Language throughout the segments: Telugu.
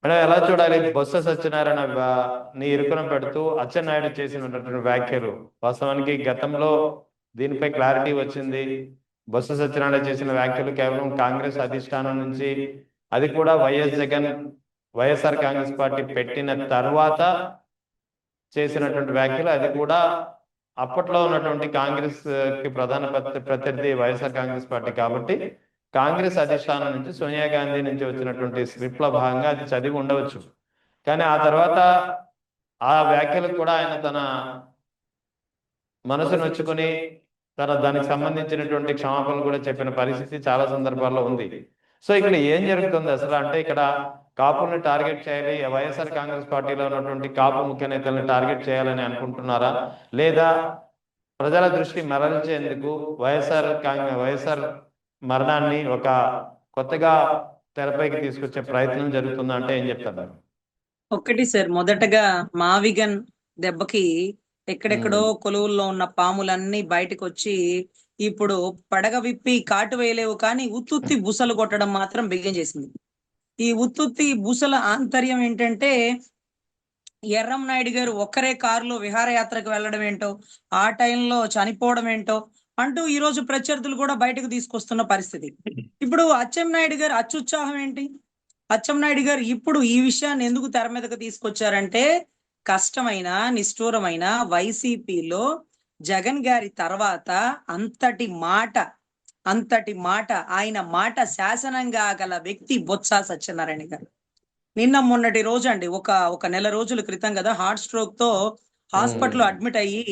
మేడం ఎలా చూడాలి? బొత్స సత్యనారాయణ ని ఇరుకున పెడుతూ అచ్చెన్నాయుడు చేసినటువంటి వ్యాఖ్యలు, వాస్తవానికి గతంలో దీనిపై క్లారిటీ వచ్చింది. బొత్స సత్యనారాయణ చేసిన వ్యాఖ్యలు కేవలం కాంగ్రెస్ అధిష్టానం నుంచి, అది కూడా వైఎస్ఆర్ కాంగ్రెస్ పార్టీ పెట్టిన తర్వాత చేసినటువంటి వ్యాఖ్యలు. అది కూడా అప్పట్లో ఉన్నటువంటి కాంగ్రెస్ కి ప్రధాన ప్రత్యర్థి వైఎస్ఆర్ కాంగ్రెస్ పార్టీ కాబట్టి కాంగ్రెస్ అధిష్టానం నుంచి, సోనియా గాంధీ నుంచి వచ్చినటువంటి స్క్రిప్ట్ లో భాగంగా అది చదివి ఉండవచ్చు. కానీ ఆ తర్వాత ఆ వ్యాఖ్యలకు కూడా ఆయన తన మనసు నొచ్చుకొని దానికి సంబంధించినటువంటి క్షమాపణలు కూడా చెప్పిన పరిస్థితి చాలా సందర్భాల్లో ఉంది. సో ఇక్కడ ఏం జరుగుతుంది అసలు అంటే, ఇక్కడ కాపుల్ని టార్గెట్ చేయాలి, వైఎస్ఆర్ కాంగ్రెస్ పార్టీలో ఉన్నటువంటి కాపు ముఖ్య నేతల్ని టార్గెట్ చేయాలని అనుకుంటున్నారా, లేదా ప్రజల దృష్టి మరల్చేందుకు వైఎస్ఆర్ మరణాన్ని ఒక కొత్తగా తెరపైకి తీసుకొచ్చే ప్రయత్నం జరుగుతుందా అంటే ఏం చెప్తారు? ఒక్కటి సార్, మొదటగా మావిగన్ దెబ్బకి ఎక్కడెక్కడో కొలువుల్లో ఉన్న పాములన్నీ బయటకు వచ్చి ఇప్పుడు పడగ విప్పి కాటు వేయలేవు, కానీ ఉత్తుత్తి బుసలు కొట్టడం మాత్రం బిగిన్ చేసింది. ఈ ఉత్తుత్తి బుసల ఆంతర్యం ఏంటంటే, ఎర్రం నాయుడు గారు ఒక్కరే కారులో విహారయాత్రకు వెళ్ళడం ఏంటో, ఆ టైంలో చనిపోవడం ఏంటో అంటూ ఈ రోజు ప్రత్యర్థులు కూడా బయటకు తీసుకొస్తున్న పరిస్థితి. ఇప్పుడు అచ్చెన్నాయుడు గారు అత్యుత్సాహం ఏంటి? అచ్చెన్నాయుడు గారు ఇప్పుడు ఈ విషయాన్ని ఎందుకు తెర మీదకు తీసుకొచ్చారంటే, కష్టమైన నిష్ఠూరమైన వైసీపీలో జగన్ గారి తర్వాత అంతటి మాట ఆయన మాట శాసనంగా గల వ్యక్తి బొత్స సత్యనారాయణ గారు. నిన్న మొన్నటి రోజు అండి, ఒక నెల రోజుల క్రితం కదా, హార్ట్ స్ట్రోక్ తో హాస్పిటల్ అడ్మిట్ అయ్యి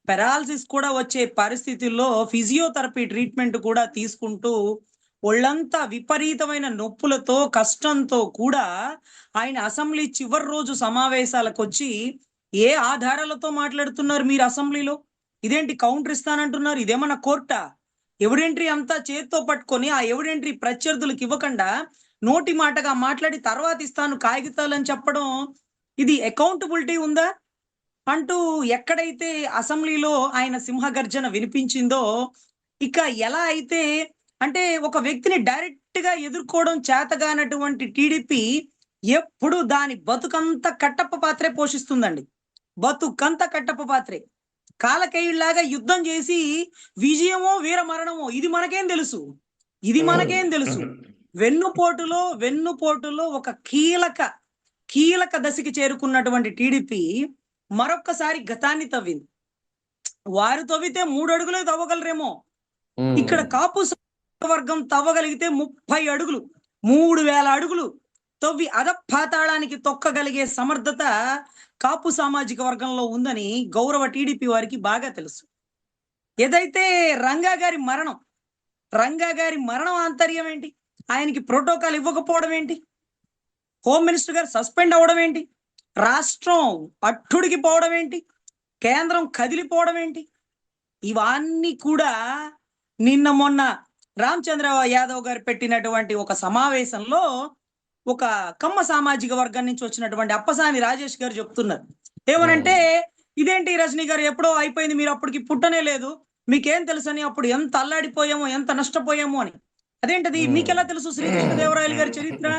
పెరాలసిస్ కూడా వచ్చే పరిస్థితుల్లో ఫిజియోథెరపీ ట్రీట్మెంట్ కూడా తీసుకుంటూ ఒళ్ళంతా విపరీతమైన నొప్పులతో కష్టంతో కూడా ఆయన అసెంబ్లీ చివరి రోజు సమావేశాలకు వచ్చి, ఏ ఆధారాలతో మాట్లాడుతున్నారు మీరు అసెంబ్లీలో? ఇదేంటి కౌంటర్ ఇస్తానంటున్నారు? ఇదేమన్నా కోర్టా? ఎవిడెంట్రీ అంతా చేత్తో పట్టుకొని ఆ ఎవిడెంట్రీ ప్రత్యర్థులకు ఇవ్వకుండా నోటి మాటగా మాట్లాడి తర్వాత ఇస్తాను కాగితాలని చెప్పడం, ఇది అకౌంటబిలిటీ ఉందా అంటూ ఎక్కడైతే అసెంబ్లీలో ఆయన సింహగర్జన వినిపించిందో, ఇక ఎలా అయితే అంటే ఒక వ్యక్తిని డైరెక్ట్ గా ఎదుర్కోవడం చేతగానటువంటి టీడీపీ ఎప్పుడు దాని బతుకంతా కట్టప్ప పాత్రే పోషిస్తుందండి. బతుకంతా కట్టప్ప పాత్రే. కాలకేయుళ్లాగా యుద్ధం చేసి విజయమో వీర మరణమో ఇది మనకేం తెలుసు. వెన్నుపోటులో ఒక కీలక దశకి చేరుకున్నటువంటి టీడీపీ మరొక్కసారి గతాన్ని తవ్వింది. వారు తవ్వితే 3 అడుగులే తవ్వగలరేమో, ఇక్కడ కాపు వర్గం తవ్వగలిగితే 30 అడుగులు, 3000 అడుగులు తవ్వి అధపాతాళానికి తొక్కగలిగే సమర్థత కాపు సామాజిక వర్గంలో ఉందని గౌరవ టీడీపీ వారికి బాగా తెలుసు. ఏదైతే రంగా గారి మరణం ఆంతర్యం ఏంటి? ఆయనకి ప్రోటోకాల్ ఇవ్వకపోవడం ఏంటి? హోమ్ మినిస్టర్ గారు సస్పెండ్ అవడం ఏంటి? రాష్ట్రం అట్టుడికి పోవడం ఏంటి? కేంద్రం కదిలిపోవడం ఏంటి? ఇవన్నీ కూడా నిన్న మొన్న రామచంద్ర యాదవ్ గారు పెట్టినటువంటి ఒక సమావేశంలో ఒక కమ్మ సామాజిక వర్గం నుంచి వచ్చినటువంటి అప్పసాని రాజేష్ గారు చెప్తున్నారు. ఏమనంటే, ఇదేంటి రజనీ గారు, ఎప్పుడో అయిపోయింది, మీరు అప్పటికి పుట్టనే లేదు, మీకేం తెలుసని, అప్పుడు ఎంత అల్లాడిపోయామో ఎంత నష్టపోయామో అని. అదేంటది మీకెలా తెలుసు? శ్రీకృష్ణదేవరాయలు గారి చరిత్ర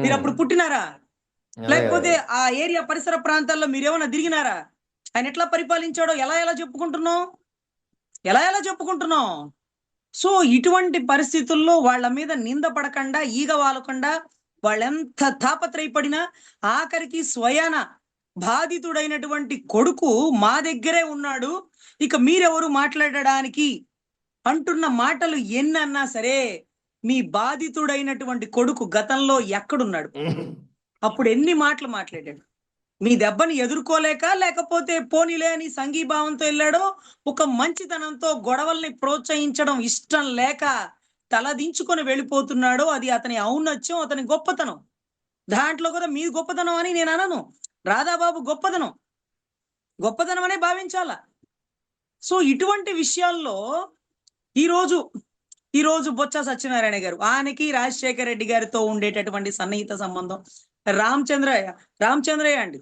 మీరు అప్పుడు పుట్టినారా? లేకపోతే ఆ ఏరియా పరిసర ప్రాంతాల్లో మీరేమన్నా తిరిగినారా? ఆయన ఎట్లా పరిపాలించాడో ఎలా చెప్పుకుంటున్నాం? సో ఇటువంటి పరిస్థితుల్లో వాళ్ళ మీద నింద పడకుండా, ఈగ వాలకుండా, వాళ్ళెంత తాపత్రయపడినా ఆఖరికి స్వయాన బాధితుడైనటువంటి కొడుకు మా దగ్గరే ఉన్నాడు, ఇక మీరెవరు మాట్లాడడానికి అంటున్న మాటలు ఎన్నన్నా సరే, మీ బాధితుడైనటువంటి కొడుకు గతంలో ఎక్కడున్నాడు? అప్పుడు ఎన్ని మాటలు మాట్లాడాడు? మీ దెబ్బని ఎదుర్కోలేక, లేకపోతే పోనీలే అని సంఘీభావంతో వెళ్ళాడో, ఒక మంచితనంతో గొడవల్ని ప్రోత్సహించడం ఇష్టం లేక తలదించుకొని వెళ్ళిపోతున్నాడో, అది అతని ఔన్నత్యం, అతని గొప్పతనం. దాంట్లో కూడా మీ గొప్పతనం అని నేను అనను, రాధాబాబు గొప్పతనం అనే భావించాలా. సో ఇటువంటి విషయాల్లో ఈరోజు బొత్స సత్యనారాయణ గారు, ఆయనకి రాజశేఖర రెడ్డి గారితో ఉండేటటువంటి సన్నిహిత సంబంధం, రామచంద్రయ్య అండి,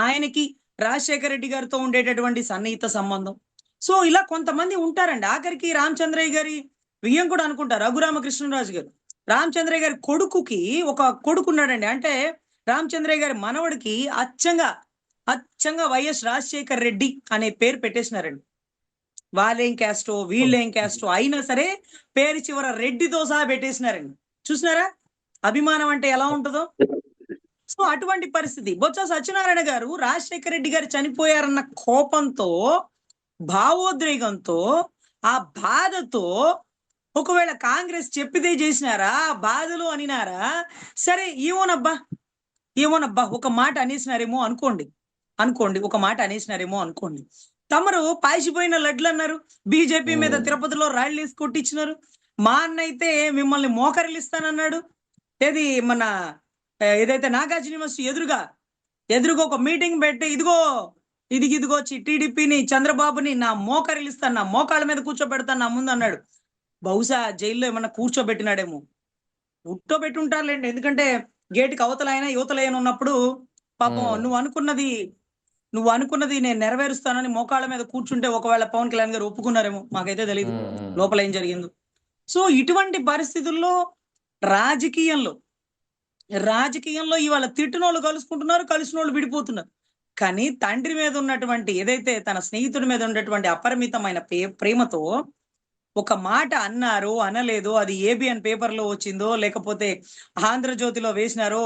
ఆయనకి రాజశేఖర రెడ్డి గారితో ఉండేటటువంటి సన్నిహిత సంబంధం. సో ఇలా కొంతమంది ఉంటారండి. ఆఖరికి రామచంద్రయ్య గారి వియ్యం కూడా అనుకుంటారు రఘురామకృష్ణరాజు గారు. రామచంద్రయ్య గారి కొడుకుకి ఒక కొడుకు ఉన్నాడండి. అంటే రామచంద్రయ్య గారి మనవడికి అచ్చంగా వైఎస్ రాజశేఖర్ రెడ్డి అనే పేరు పెట్టేసినారండి. వాళ్ళేం క్యాస్టో వీళ్ళేం క్యాస్టో అయినా సరే పేరు చివర రెడ్డితో సహా పెట్టేసినారండి. చూసినారా అభిమానం అంటే ఎలా ఉంటుందో. సో అటువంటి పరిస్థితి. బొత్స సత్యనారాయణ గారు రాజశేఖర రెడ్డి గారు చనిపోయారన్న కోపంతో, భావోద్రేకంతో, ఆ బాధతో ఒకవేళ కాంగ్రెస్ చెప్పితే చేసినారా, బాధలు అనినారా, సరే ఏమోనబ్బా ఒక మాట అనేసినారేమో అనుకోండి ఒక మాట అనేసినారేమో అనుకోండి. తమరు పాసిపోయిన లడ్లు అన్నారు, బీజేపీ మీద తిరుపతిలో రాళ్ళు వేసి కొట్టించినారు. మా అన్న అయితే మిమ్మల్ని మోకరిలిస్తానన్నాడు. ఏది మన ఏదైతే నాగార్జున యూనివర్సిటీ ఎదురుగా ఒక మీటింగ్ పెట్టి ఇదిగో టీడీపీని చంద్రబాబుని నా మోకరిలిస్తాను, నా మోకాళ్ళ మీద కూర్చోబెడతాను నా ముందు అన్నాడు. బహుశా జైల్లో ఏమన్నా కూర్చోబెట్టినాడేమో, కూర్చోబెట్టి ఉంటారులేండి. ఎందుకంటే గేటుకి అవతలైనా యువతలైన ఉన్నప్పుడు పాపం నువ్వు అనుకున్నది నేను నెరవేరుస్తానని మోకాళ్ళ మీద కూర్చుంటే ఒకవేళ పవన్ కళ్యాణ్ గారు ఒప్పుకున్నారేమో, మాకైతే తెలియదు లోపల ఏం జరిగిందో. సో ఇటువంటి పరిస్థితుల్లో రాజకీయంలో ఇవాళ తిట్టినోళ్ళు కలుసుకుంటున్నారు, కలిసినోళ్ళు విడిపోతున్నారు. కానీ తండ్రి మీద ఉన్నటువంటి ఏదైతే తన స్నేహితుడి మీద ఉన్నటువంటి అపరిమితమైన ప్రేమతో ఒక మాట అన్నారో అనలేదో, అది ఏబిఎన్ పేపర్లో వచ్చిందో లేకపోతే ఆంధ్రజ్యోతిలో వేసినారో,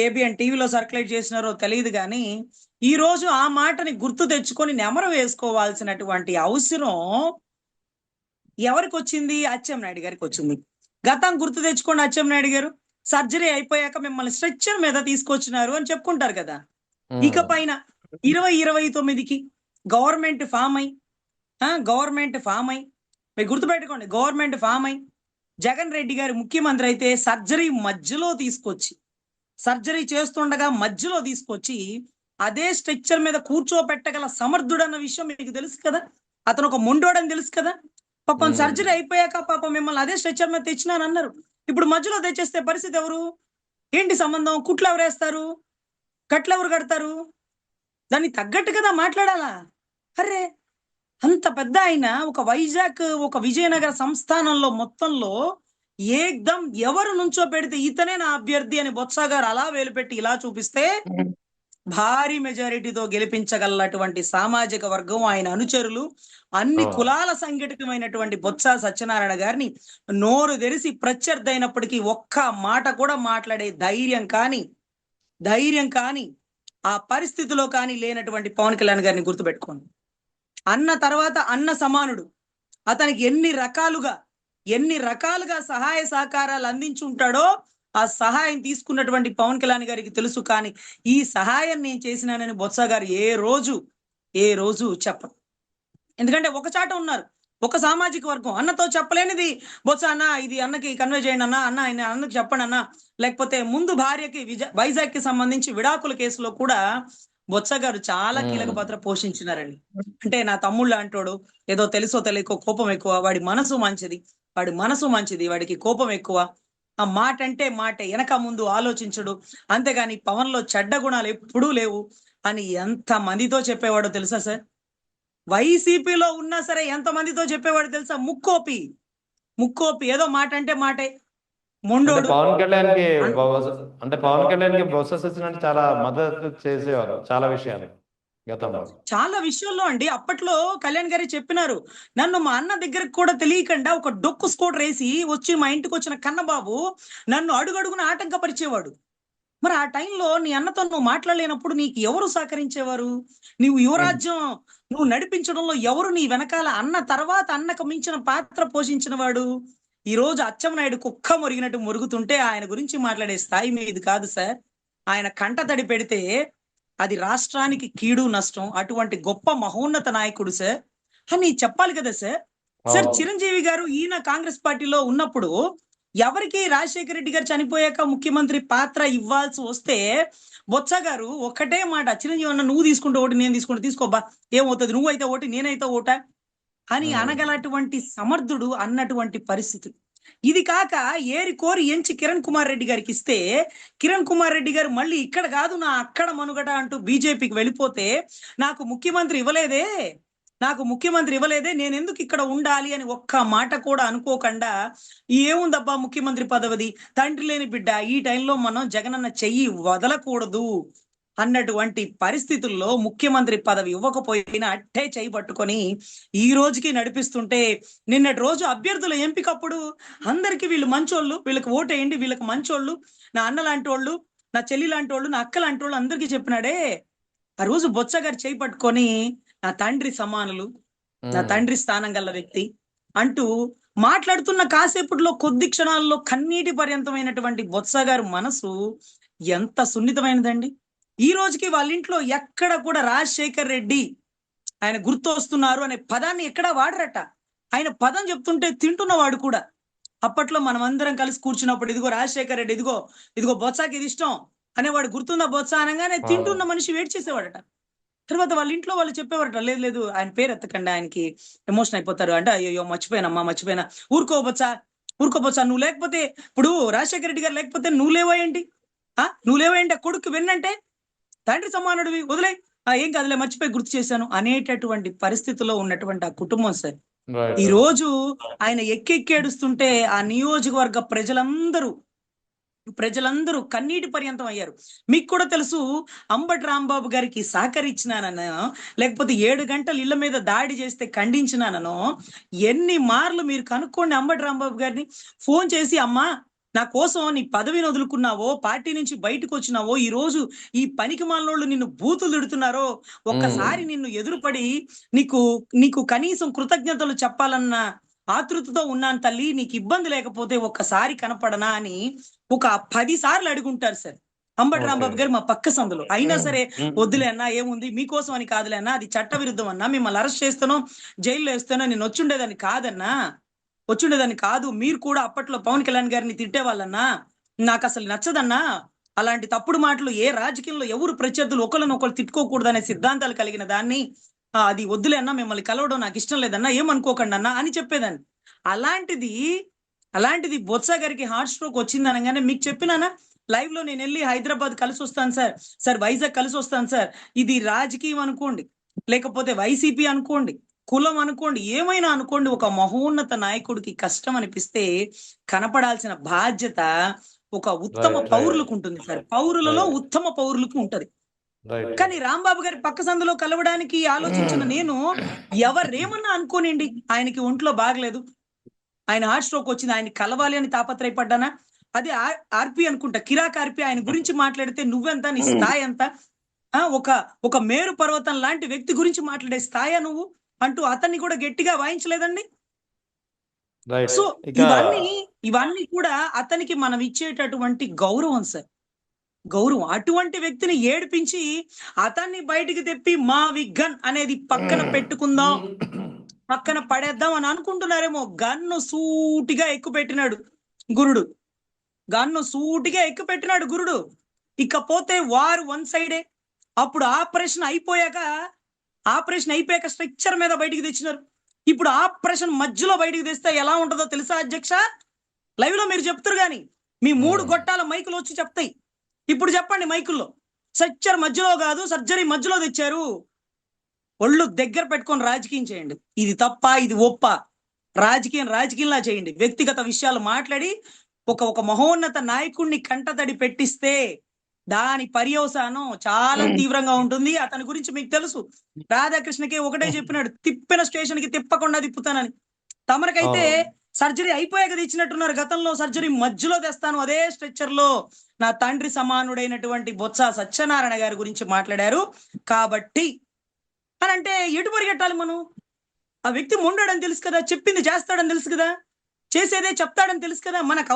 ఏబిఎన్ టీవీలో సర్క్యులేట్ చేసినారో తెలియదు. కానీ ఈ రోజు ఆ మాటని గుర్తు తెచ్చుకొని నెమరు వేసుకోవాల్సినటువంటి అవసరం ఎవరికి వచ్చింది? అచ్చెన్నాయుడు గారికి వచ్చింది. గతం గుర్తు తెచ్చుకోండి. అచ్చెన్నాయుడు గారు సర్జరీ అయిపోయాక మిమ్మల్ని స్ట్రెచ్చర్ మీద తీసుకొచ్చినారు అని చెప్పుకుంటారు కదా. ఇక పైన 2029కి గవర్నమెంట్ ఫామ్ అయి మీరు గుర్తుపెట్టుకోండి, గవర్నమెంట్ ఫామ్ అయి జగన్ రెడ్డి గారు ముఖ్యమంత్రి అయితే సర్జరీ చేస్తుండగా మధ్యలో తీసుకొచ్చి అదే స్ట్రెచ్చర్ మీద కూర్చోబెట్టగల సమర్థుడు అన్న విషయం మీకు తెలుసు కదా. అతను ఒక మొండోడని తెలుసు కదా. పాపం సర్జరీ అయిపోయాక పాపం మిమ్మల్ని అదే స్ట్రెచ్చర్ మీద తెచ్చినానన్నారు. ఇప్పుడు మధ్యలో తెచ్చేస్తే పరిస్థితి ఎవరు? ఏంటి సంబంధం? కుట్లు ఎవరు వేస్తారు? కట్లు ఎవరు కడతారు? దాన్ని తగ్గట్టు కదా మాట్లాడాలా. అరే అంత పెద్ద ఆయన ఒక విజయనగర సంస్థానంలో మొత్తంలో ఏకదం ఎవరు నుంచో పెడితే ఇతనే నా అభ్యర్థి అని బొత్స గారు అలా వేలుపెట్టి ఇలా చూపిస్తే భారీ మెజారిటీతో గెలిపించగలటువంటి సామాజిక వర్గం, ఆయన అనుచరులు, అన్ని కులాల సంఘటితమైనటువంటి బొత్స సత్యనారాయణ గారిని నోరు తెరిసి ప్రత్యర్థి అయినప్పటికీ ఒక్క మాట కూడా మాట్లాడే ధైర్యం కానీ ఆ పరిస్థితిలో కానీ లేనటువంటి పవన్ కళ్యాణ్ గారిని గుర్తుపెట్టుకోండి. అన్న తర్వాత అన్న సమానుడు. అతనికి ఎన్ని రకాలుగా సహాయ సహకారాలు అందించి ఉంటాడో ఆ సహాయం తీసుకున్నటువంటి పవన్ కళ్యాణ్ గారికి తెలుసు. కానీ ఈ సహాయం నేను చేసినానని బొత్స గారు ఏ రోజు చెప్పరు. ఎందుకంటే ఒక చాట ఉన్నారు, ఒక సామాజిక వర్గం. అన్నతో చెప్పలేనిది బొత్స అన్న ఇది అన్నకి కన్వే చేయండి అన్న అన్నకి చెప్పండి అన్న. లేకపోతే ముందు భార్యకి వైజాగ్ కి సంబంధించి విడాకుల కేసులో కూడా బొత్స గారు చాలా కీలక పాత్ర పోషించినారండి. అంటే నా తమ్ముళ్ళు అంటాడు, ఏదో తెలుసో తెలియకో కోపం ఎక్కువ, వాడి మనసు మంచిది, వాడికి కోపం ఎక్కువ, ఆ మాట అంటే మాటే, వెనక ముందు ఆలోచించడు, అంతేగాని పవన్ లో చెడ్డ గుణాలు ఎప్పుడూ లేవు అని ఎంత మందితో చెప్పేవాడో తెలుసా సార్? వైసీపీలో ఉన్నా సరే ఎంత మందితో చెప్పేవాడు తెలుసా? ముక్కోపి ఏదో మాట అంటే మాటే, మొండోడు. పవన్ కళ్యాణ్ కి బొత్స సత్యనారాయణ చాలా మద్దతు చేసేవారు చాలా విషయాలు గతంలో. చాలా విషయాల్లో అండి. అప్పట్లో కళ్యాణ్ గారు చెప్పినారు, నన్ను మా అన్న దగ్గరకు కూడా తెలియకుండా ఒక డొక్కు స్కూటర్ వేసి వచ్చి మా ఇంటికి వచ్చిన కన్నబాబు నన్ను అడుగడుగున ఆటంకపరిచేవాడు. మరి ఆ టైంలో నీ అన్నతో నువ్వు మాట్లాడలేనప్పుడు నీకు ఎవరు సహకరించేవారు? నీవు యువరాజ్యం నువ్వు నడిపించడంలో ఎవరు నీ వెనకాల? అన్న తర్వాత అన్నకు మించిన పాత్ర పోషించిన వాడు. ఈ రోజు అచ్చెన్నాయుడు కుక్క మురిగినట్టు మురుగుతుంటే ఆయన గురించి మాట్లాడే స్థాయి మీది కాదు సార్. ఆయన కంటతడి పెడితే అది రాష్ట్రానికి కీడు నష్టం. అటువంటి గొప్ప మహోన్నత నాయకుడు సార్ అని చెప్పాలి కదా సార్. చిరంజీవి గారు ఈయన కాంగ్రెస్ పార్టీలో ఉన్నప్పుడు ఎవరికి రాజశేఖర రెడ్డి గారు చనిపోయాక ముఖ్యమంత్రి పాత్ర ఇవ్వాల్సి వస్తే బొత్స గారు ఒకటే మాట, చిరంజీవి అన్న నువ్వు తీసుకుంటే ఓటు, నేను తీసుకుంటే తీసుకోబ్బా, ఏమవుతుంది, నువ్వైతే ఓటు నేనైతే ఓటా అని అనగలటువంటి సమర్థుడు అన్నటువంటి పరిస్థితి. ఇది కాక ఏరి కోరి ఎంచి కిరణ్ కుమార్ రెడ్డి గారికి ఇస్తే కిరణ్ కుమార్ రెడ్డి గారు మళ్ళీ ఇక్కడ కాదు నా అక్కడ మనుగడ అంటూ బీజేపీకి వెళ్ళిపోతే నాకు ముఖ్యమంత్రి ఇవ్వలేదే, నాకు ముఖ్యమంత్రి ఇవ్వలేదే, నేను ఎందుకు ఇక్కడ ఉండాలి అని ఒక్క మాట కూడా అనుకోకుండా, ఏముందబ్బా ముఖ్యమంత్రి పదవిది, తండ్రి లేని బిడ్డ, ఈ టైంలో మనం జగనన్న చెయ్యి వదలకూడదు అన్నటువంటి పరిస్థితుల్లో ముఖ్యమంత్రి పదవి ఇవ్వకపోయినా అట్టే చేయి పట్టుకొని ఈ రోజుకి నడిపిస్తుంటే, నిన్నటి రోజు అభ్యర్థుల ఎంపికప్పుడు అందరికి వీళ్ళు మంచోళ్ళు, వీళ్ళకి ఓటేయండి, వీళ్ళకి మంచోళ్ళు, నా అన్న లాంటి వాళ్ళు, నా చెల్లి లాంటి వాళ్ళు, నా అక్క లాంటి వాళ్ళు అందరికీ చెప్పినాడే. ఆ రోజు బొత్స గారు చేయి పట్టుకొని నా తండ్రి సమానులు, నా తండ్రి స్థానం గల వ్యక్తి అంటూ మాట్లాడుతున్న కాసేపట్లో కొద్ది క్షణాల్లో కన్నీటి పర్యంతమైనటువంటి బొత్స గారి మనసు ఎంత సున్నితమైనదండి. ఈ రోజుకి వాళ్ళ ఇంట్లో ఎక్కడ కూడా రాజశేఖర్ రెడ్డి ఆయన గుర్తు వస్తున్నారు అనే పదాన్ని ఎక్కడా వాడరట. ఆయన పదం చెప్తుంటే తింటున్నవాడు కూడా. అప్పట్లో మనం అందరం కలిసి కూర్చున్నప్పుడు, ఇదిగో రాజశేఖర్ రెడ్డి, ఇదిగో ఇదిగో బొత్సకి ఇది ఇష్టం అనేవాడు, గుర్తుందా బొత్స అనగానే తింటున్న మనిషి వెయిట్ చేసేవాడట. తర్వాత వాళ్ళ ఇంట్లో వాళ్ళు చెప్పేవారట, లేదు లేదు ఆయన పేరు ఎత్తకండి, ఆయనకి ఎమోషన్ అయిపోతారు అంటే, అయ్యో మర్చిపోయినా, ఊరుకోబోచ్చా, నువ్వు లేకపోతే, ఇప్పుడు రాజశేఖర రెడ్డి గారు లేకపోతే నువ్వు లేవేంటి, నువ్వు లేవేంటి, ఆ కొడుకు వెన్నంటే తండ్రి సమానుడివి, వదిలే, ఏం కాదులే, మర్చిపోయి గుర్తు చేశాను అనేటటువంటి పరిస్థితిలో ఉన్నటువంటి ఆ కుటుంబం సార్ ఈ రోజు ఆయన ఎక్కెక్కి ఏడుస్తుంటే ఆ నియోజకవర్గ ప్రజలందరూ కన్నీటి పర్యంతం అయ్యారు. మీకు కూడా తెలుసు, అంబటి రాంబాబు గారికి సహకరించినానో, లేకపోతే 7 గంటలు ఇళ్ల మీద దాడి చేస్తే ఖండించినానో, ఎన్ని మార్లు మీరు కనుక్కోండి అంబటి రాంబాబు గారిని. ఫోన్ చేసి, అమ్మా నా కోసం నీ పదవిని వదులుకున్నావో, పార్టీ నుంచి బయటకు వచ్చినావో, ఈ రోజు ఈ పనికి మాలినోళ్ళు నిన్ను బూతులు తిడుతున్నారో, ఒక్కసారి నిన్ను ఎదురుపడి నీకు కనీసం కృతజ్ఞతలు చెప్పాలన్న ఆతృతతో ఉన్నాను తల్లి, నీకు ఇబ్బంది లేకపోతే ఒక్కసారి కనపడనా అని ఒక 10 సార్లు అడుగుంటారు సార్ అంబటి రాంబాబు గారు మా పక్క సందులో. అయినా సరే, వద్దులే అన్నా, ఏముంది మీకోసం అని కాదులే అన్నా, అది చట్ట విరుద్ధం అన్నా, మిమ్మల్ని అరెస్ట్ చేస్తానో జైల్లో వేస్తానో నేను వచ్చుండేదాన్ని కాదు. మీరు కూడా అప్పట్లో పవన్ కళ్యాణ్ గారిని తిట్టేవాళ్ళన్నా, నాకు అసలు నచ్చదన్నా, అలాంటి తప్పుడు మాటలు ఏ రాజకీయంలో ఎవరు ప్రత్యర్థులు ఒకరు తిట్టుకోకూడదనే సిద్ధాంతాలు కలిగిన దాన్ని, అది వద్దులే అన్నా, మిమ్మల్ని కలవడం నాకు ఇష్టం లేదన్నా, ఏమనుకోకండి అన్నా అని చెప్పేదాన్ని. అలాంటిది బొత్స గారికి హార్ట్ స్ట్రోక్ వచ్చింది అనగానే మీకు చెప్పినానా లైవ్ లో, నేను వెళ్ళి హైదరాబాద్ కలిసి వస్తాను సార్ వైజాగ్ కలిసి వస్తాను సార్, ఇది రాజకీయం అనుకోండి, లేకపోతే వైసీపీ అనుకోండి, కులం అనుకోండి, ఏమైనా అనుకోండి, ఒక మహోన్నత నాయకుడికి కష్టం అనిపిస్తే కనపడాల్సిన బాధ్యత ఒక ఉత్తమ పౌరులకు ఉంటుంది సార్. పౌరులలో ఉత్తమ పౌరులకు ఉంటది. కానీ రాంబాబు గారి పక్క సందులో కలవడానికి ఆలోచించిన నేను, ఎవరేమన్నా అనుకోనండి, ఆయనకి ఒంట్లో బాగలేదు, ఆయన హార్ట్ స్ట్రోక్ వచ్చింది, ఆయన కలవాలి అని తాపత్రయపడ్డానా, అదే ఆర్పి అనుకుంటా, కిరాక్ ఆర్పి, ఆయన గురించి మాట్లాడితే నువ్వెంత, నీ స్థాయి ఎంత, ఒక మేరు పర్వతం లాంటి వ్యక్తి గురించి మాట్లాడే స్థాయి నువ్వు అంటూ అతన్ని కూడా గట్టిగా వాయించలేదండి. సో ఇవన్నీ కూడా అతనికి మనం ఇచ్చేటటువంటి గౌరవం సార్, గౌరవం. అటువంటి వ్యక్తిని ఏడిపించి అతన్ని బయటికి తెప్పి మా విగ్గన్ అనేది పక్కన పెట్టుకుందాం, పక్కన పడేద్దాం అని అనుకుంటున్నారేమో. గన్ను సూటిగా ఎక్కుపెట్టినాడు గురుడు. ఇకపోతే వారు వన్ సైడే. అప్పుడు ఆపరేషన్ అయిపోయాక స్ట్రక్చర్ మీద బయటికి తెచ్చినారు. ఇప్పుడు ఆపరేషన్ మధ్యలో బయటికి తెస్తే ఎలా ఉంటుందో తెలుసా అధ్యక్ష? లైవ్ లో మీరు చెప్తారు గాని మీ 3 గొట్టాల మైకులు వచ్చి చెప్తాయి. ఇప్పుడు చెప్పండి మైకుల్లో, స్ట్రక్చర్ మధ్యలో కాదు, సర్జరీ మధ్యలో తెచ్చారు. ఒళ్ళు దగ్గర పెట్టుకొని రాజకీయం చేయండి. ఇది తప్ప, ఇది ఒప్ప, రాజకీయంలా చేయండి. వ్యక్తిగత విషయాలు మాట్లాడి ఒక మహోన్నత నాయకుడిని కంటతడి పెట్టిస్తే దాని పర్యవసానం చాలా తీవ్రంగా ఉంటుంది. అతని గురించి మీకు తెలుసు, రాధాకృష్ణకి ఒకటే చెప్పినాడు, తిప్పిన స్టేషన్ కి తిప్పకుండా తిప్పుతానని. తమరికైతే సర్జరీ అయిపోయాక తెచ్చినట్టున్నారు, గతంలో సర్జరీ మధ్యలో తెస్తాను అదే స్ట్రెచ్చర్ లో నా తండ్రి సమానుడైనటువంటి బొత్స సత్యనారాయణ గారి గురించి మాట్లాడారు కాబట్టి అని అంటే ఎటు పరిగెట్టాలి మనం? ఆ వ్యక్తి మొండాడని తెలుసు కదా, చెప్పింది చేస్తాడని తెలుసు కదా, చేసేదే చెప్తాడని తెలుసు కదా. మనకు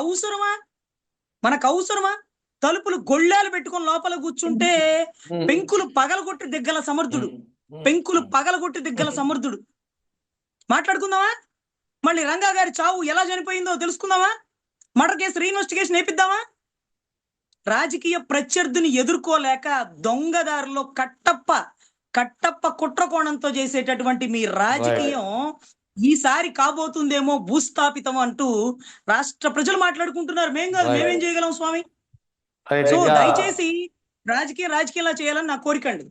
అవసరమా తలుపులు గొళ్ళాలు పెట్టుకొని లోపల కూర్చుంటే పెంకులు పగలగొట్టి దిగ్గల సమర్థుడు మాట్లాడుకుందామా? మళ్ళీ రంగా గారి చావు ఎలా చనిపోయిందో తెలుసుకుందామా? మర్డర్ కేసు రీఇన్వెస్టిగేషన్ వేపిద్దామా? రాజకీయ ప్రత్యర్థిని ఎదుర్కోలేక దొంగదారిలో కట్టప్ప కుట్రకోణంతో చేసేటటువంటి మీ రాజకీయం ఈసారి కాబోతుందేమో భూస్థాపితం అంటూ రాష్ట్ర ప్రజలు మాట్లాడుకుంటున్నారు. మేమేం చేయగలం స్వామి? సో దయచేసి రాజకీయంలా చేయాలని నా కోరిక అండి.